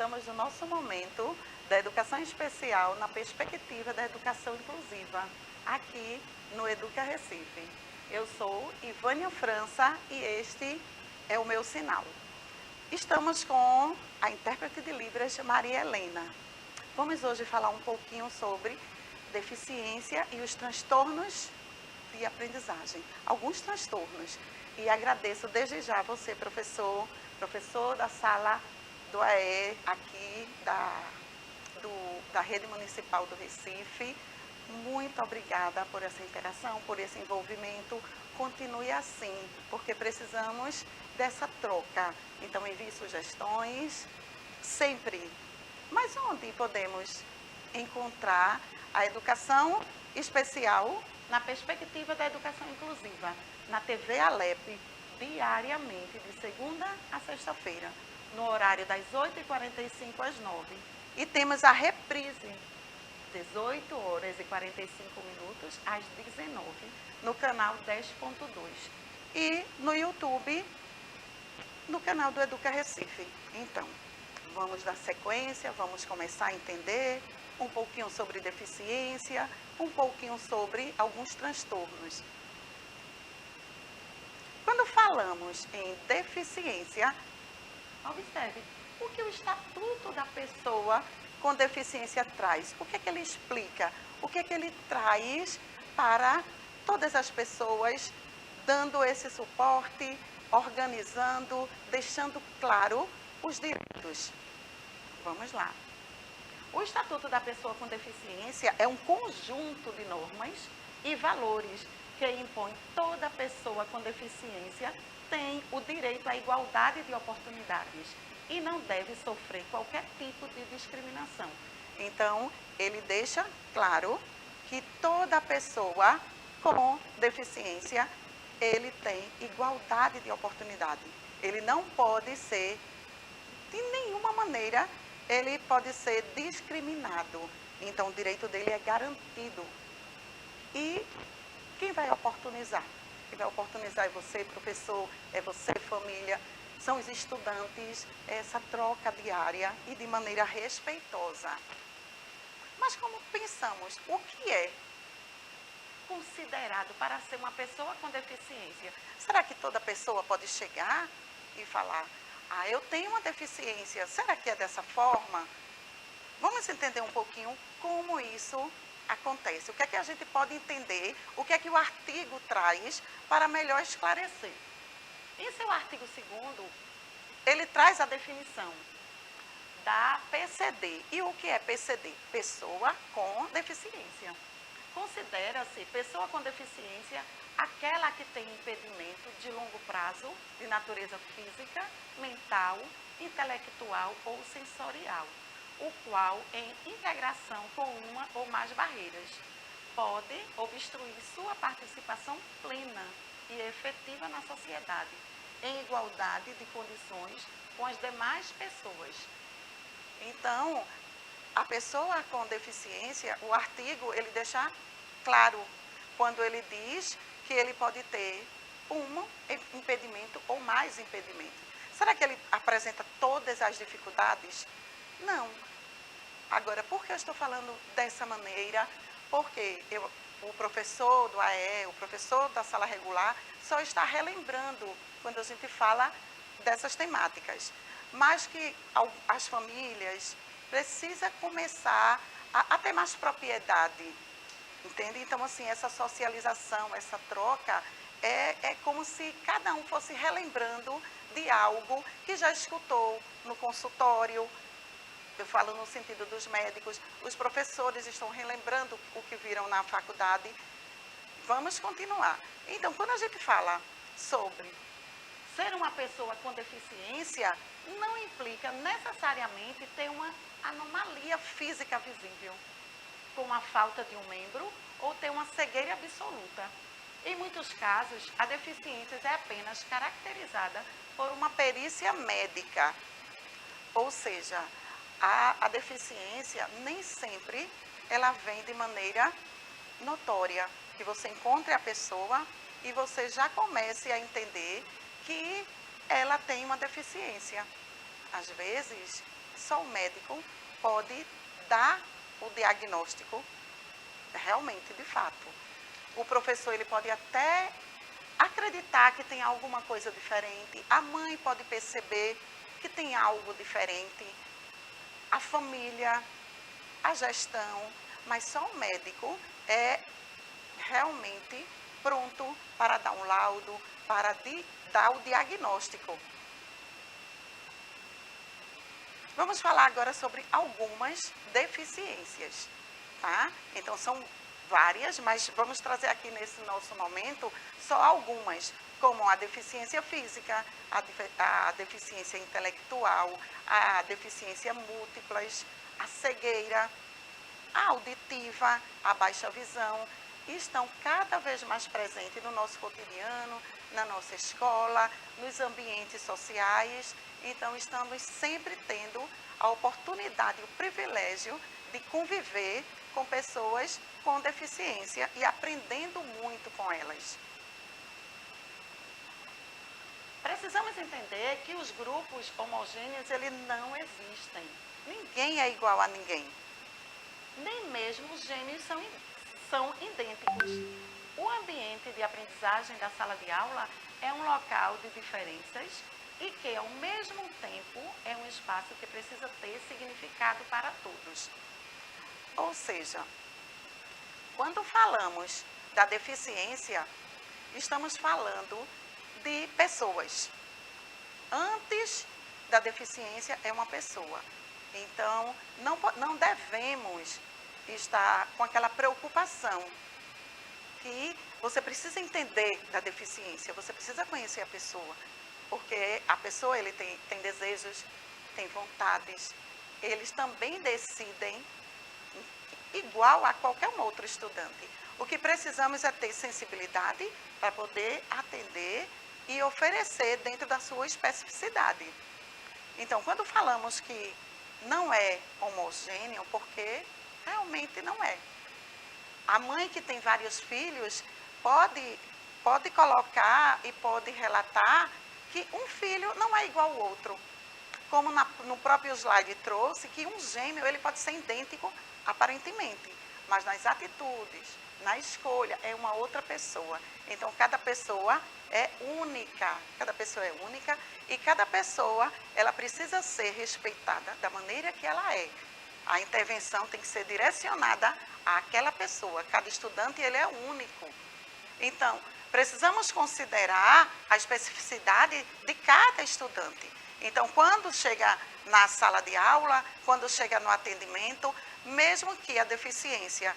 estamos no nosso momento da educação especial na perspectiva da educação inclusiva, aqui no Educa Recife. Eu sou Ivânia França e este é o meu sinal. Estamos com a intérprete de Libras, Maria Helena. Vamos hoje falar um pouquinho sobre deficiência e os transtornos de aprendizagem, alguns transtornos. E agradeço desde já você, professor da sala do AE, aqui da Rede Municipal do Recife. Muito obrigada por essa interação, por esse envolvimento. Continue assim, porque precisamos dessa troca. Então, envie sugestões, sempre. Mas onde podemos encontrar a educação especial na perspectiva da educação inclusiva? Na TV Alep, diariamente, de segunda a sexta-feira, no horário das 8h45 às 9h. E temos a reprise, 18h45 às 19h, no canal 10.2. E no YouTube, no canal do Educa Recife. Então, vamos dar sequência, vamos começar a entender um pouquinho sobre deficiência, um pouquinho sobre alguns transtornos. Quando falamos em deficiência, observe o que o Estatuto da Pessoa com Deficiência traz. O que é que ele explica? O que é que ele traz para todas as pessoas, dando esse suporte, organizando, deixando claro os direitos. Vamos lá. O Estatuto da Pessoa com Deficiência é um conjunto de normas e valores que impõe toda pessoa com deficiência tem o direito à igualdade de oportunidades e não deve sofrer qualquer tipo de discriminação. Então, ele deixa claro que toda pessoa com deficiência, ele tem igualdade de oportunidade. Ele não pode ser, de nenhuma maneira, ele pode ser discriminado. Então, o direito dele é garantido. E quem vai oportunizar? Quem vai oportunizar é você, professor, é você, família, são os estudantes, essa troca diária e de maneira respeitosa. Mas como pensamos, o que é considerado para ser uma pessoa com deficiência? Será que toda pessoa pode chegar e falar, eu tenho uma deficiência, será que é dessa forma? Vamos entender um pouquinho como isso acontece. O que é que a gente pode entender, o que é que o artigo traz para melhor esclarecer. Em seu artigo 2º, ele traz a definição da PCD. E o que é PCD? Pessoa com deficiência. Considera-se pessoa com deficiência aquela que tem impedimento de longo prazo, de natureza física, mental, intelectual ou sensorial, o qual, em integração com uma ou mais barreiras, pode obstruir sua participação plena e efetiva na sociedade, em igualdade de condições com as demais pessoas. Então, a pessoa com deficiência, o artigo, ele deixa claro, quando ele diz que ele pode ter um impedimento ou mais impedimentos. Será que ele apresenta todas as dificuldades? Não. Agora, por que eu estou falando dessa maneira? Porque o professor do AE, o professor da sala regular, só está relembrando quando a gente fala dessas temáticas. Mas que as famílias precisam começar a ter mais propriedade, entende? Então, assim, essa socialização, essa troca, é como se cada um fosse relembrando de algo que já escutou no consultório. Eu falo no sentido dos médicos, os professores estão relembrando o que viram na faculdade. Vamos continuar. Então, quando a gente fala sobre ser uma pessoa com deficiência, não implica necessariamente ter uma anomalia física visível, como a falta de um membro ou ter uma cegueira absoluta. Em muitos casos, a deficiência é apenas caracterizada por uma perícia médica, ou seja, a deficiência nem sempre ela vem de maneira notória, que você encontre a pessoa e você já comece a entender que ela tem uma deficiência. Às vezes, só o médico pode dar o diagnóstico realmente, de fato. O professor ele pode até acreditar que tem alguma coisa diferente, a mãe pode perceber que tem algo diferente, a família, a gestão, mas só o médico é realmente pronto para dar um laudo, para dar o diagnóstico. Vamos falar agora sobre algumas deficiências, tá? Então, são várias, mas vamos trazer aqui nesse nosso momento só algumas, como a deficiência física, a deficiência intelectual, a deficiência múltiplas, a cegueira, a auditiva, a baixa visão, e estão cada vez mais presentes no nosso cotidiano, na nossa escola, nos ambientes sociais. Então, estamos sempre tendo a oportunidade, o privilégio de conviver com pessoas com deficiência e aprendendo muito com elas. Precisamos entender que os grupos homogêneos, eles não existem. Ninguém é igual a ninguém. Nem mesmo os gêmeos são idênticos. O ambiente de aprendizagem da sala de aula é um local de diferenças e que, ao mesmo tempo, é um espaço que precisa ter significado para todos. Ou seja, quando falamos da deficiência, estamos falando de pessoas. Antes da deficiência é uma pessoa. Então, não devemos estar com aquela preocupação que você precisa entender da deficiência, você precisa conhecer a pessoa, porque a pessoa ele tem desejos, tem vontades, eles também decidem igual a qualquer um outro estudante. O que precisamos é ter sensibilidade para poder atender e oferecer dentro da sua especificidade. Então, quando falamos que não é homogêneo, porque realmente não é. A mãe que tem vários filhos pode colocar e pode relatar que um filho não é igual ao outro. Como no próprio slide trouxe, que um gêmeo ele pode ser idêntico aparentemente, mas nas atitudes, na escolha, é uma outra pessoa. Então, cada pessoa é única, e cada pessoa ela precisa ser respeitada da maneira que ela é. A intervenção tem que ser direcionada àquela pessoa, cada estudante ele é único. Então, precisamos considerar a especificidade de cada estudante. Então, quando chega na sala de aula, quando chega no atendimento, mesmo que a deficiência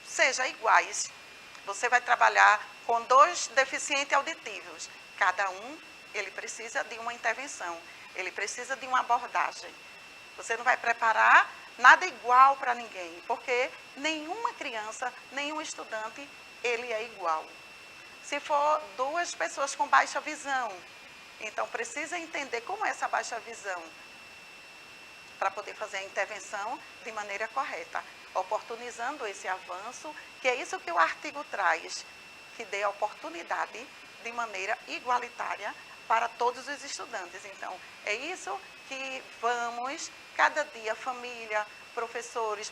seja iguais, você vai trabalhar com 2 deficientes auditivos. Cada um, ele precisa de uma intervenção, ele precisa de uma abordagem. Você não vai preparar nada igual para ninguém, porque nenhuma criança, nenhum estudante, ele é igual. Se for 2 pessoas com baixa visão, então precisa entender como é essa baixa visão, para poder fazer a intervenção de maneira correta, oportunizando esse avanço, que é isso que o artigo traz, que dê a oportunidade de maneira igualitária para todos os estudantes. Então, é isso que vamos, cada dia, família, professores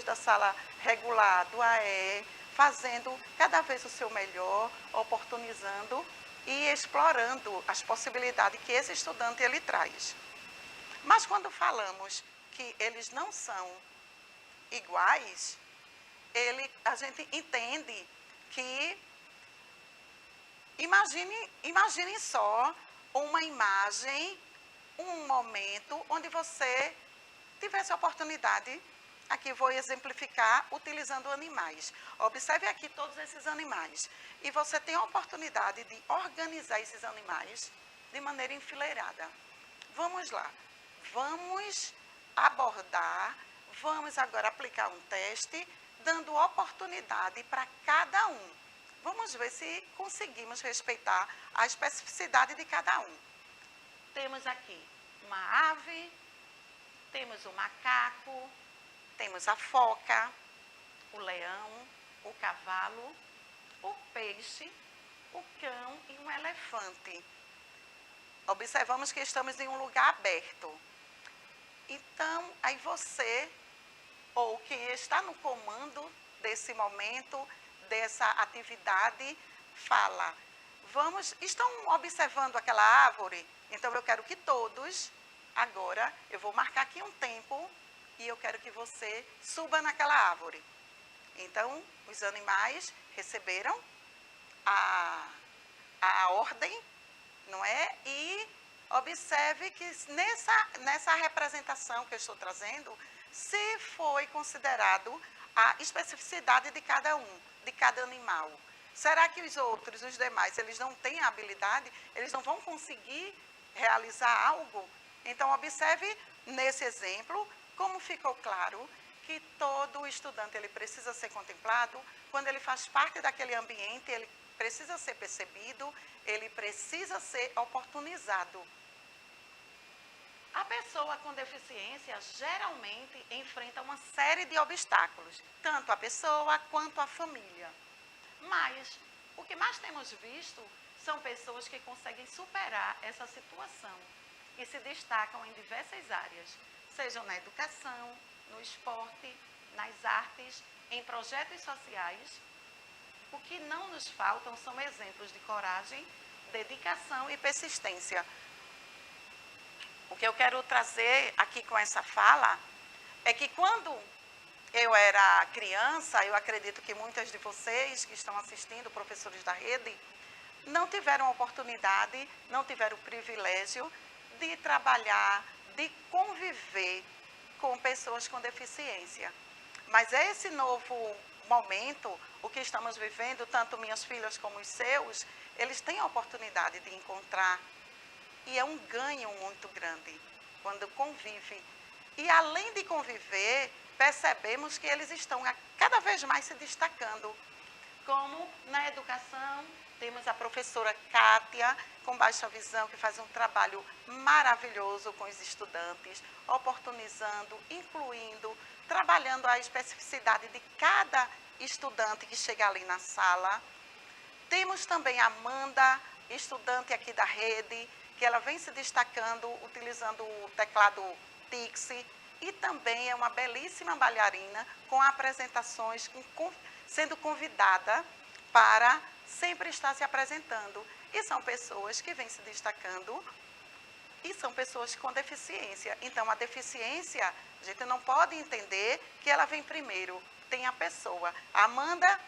da sala regular, do AE, fazendo cada vez o seu melhor, oportunizando e explorando as possibilidades que esse estudante ele traz. Mas quando falamos que eles não são iguais, a gente entende que, imaginem só uma imagem, um momento onde você tivesse a oportunidade, aqui vou exemplificar utilizando animais. Observe aqui todos esses animais. E você tem a oportunidade de organizar esses animais de maneira enfileirada. Vamos lá. Vamos abordar, vamos agora aplicar um teste, dando oportunidade para cada um. Vamos ver se conseguimos respeitar a especificidade de cada um. Temos aqui uma ave, temos o macaco, temos a foca, o leão, o cavalo, o peixe, o cão e um elefante. Observamos que estamos em um lugar aberto. Então, aí você, ou quem está no comando desse momento, dessa atividade, fala, estão observando aquela árvore? Então, eu quero que todos, agora, eu vou marcar aqui um tempo, e eu quero que você suba naquela árvore. Então, os animais receberam a ordem, não é? E observe que nessa representação que eu estou trazendo, se foi considerado a especificidade de cada um, de cada animal. Será que os outros, os demais, eles não têm a habilidade? Eles não vão conseguir realizar algo? Então, observe nesse exemplo como ficou claro que todo estudante ele precisa ser contemplado, quando ele faz parte daquele ambiente, ele precisa ser percebido, ele precisa ser oportunizado. A pessoa com deficiência geralmente enfrenta uma série de obstáculos, tanto a pessoa quanto a família. Mas o que mais temos visto são pessoas que conseguem superar essa situação e se destacam em diversas áreas, sejam na educação, no esporte, nas artes, em projetos sociais. O que não nos faltam são exemplos de coragem, dedicação e persistência. O que eu quero trazer aqui com essa fala é que quando eu era criança, eu acredito que muitas de vocês que estão assistindo, professores da rede, não tiveram oportunidade, não tiveram o privilégio de trabalhar, de conviver com pessoas com deficiência. Mas esse novo momento, o que estamos vivendo, tanto minhas filhas como os seus, eles têm a oportunidade de encontrar. E é um ganho muito grande quando convive. E além de conviver, percebemos que eles estão cada vez mais se destacando. Como na educação, temos a professora Kátia, com baixa visão, que faz um trabalho maravilhoso com os estudantes, oportunizando, incluindo, trabalhando a especificidade de cada estudante que chega ali na sala. Temos também a Amanda, estudante aqui da rede, que ela vem se destacando utilizando o teclado Dixie e também é uma belíssima bailarina com apresentações, sendo convidada para sempre estar se apresentando. E são pessoas que vêm se destacando e são pessoas com deficiência. Então, a deficiência, a gente não pode entender que ela vem primeiro, tem a pessoa. A Amanda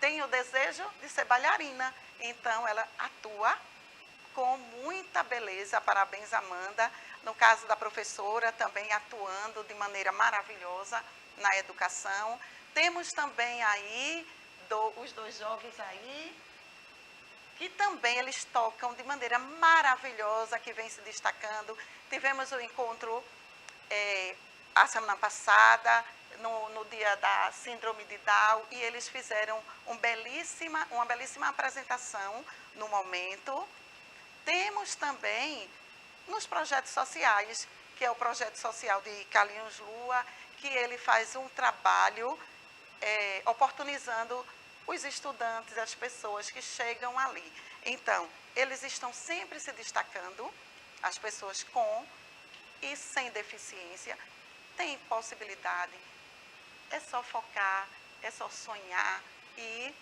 tem o desejo de ser bailarina, então ela atua com muita beleza. Parabéns, Amanda. No caso da professora, também atuando de maneira maravilhosa na educação. Temos também aí os dois jovens aí, que também eles tocam de maneira maravilhosa, que vem se destacando. Tivemos o encontro a semana passada, no dia da síndrome de Down, e eles fizeram uma belíssima apresentação no momento. Temos também nos projetos sociais, que é o projeto social de Carlinhos Lua, que ele faz um trabalho oportunizando os estudantes, as pessoas que chegam ali. Então, eles estão sempre se destacando, as pessoas com e sem deficiência, têm possibilidade, é só focar, é só sonhar e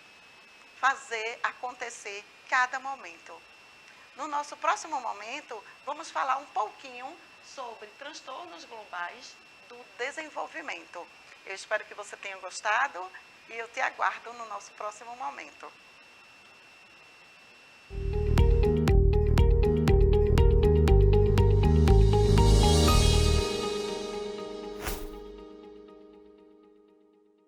fazer acontecer cada momento. No nosso próximo momento, vamos falar um pouquinho sobre transtornos globais do desenvolvimento. Eu espero que você tenha gostado e eu te aguardo no nosso próximo momento.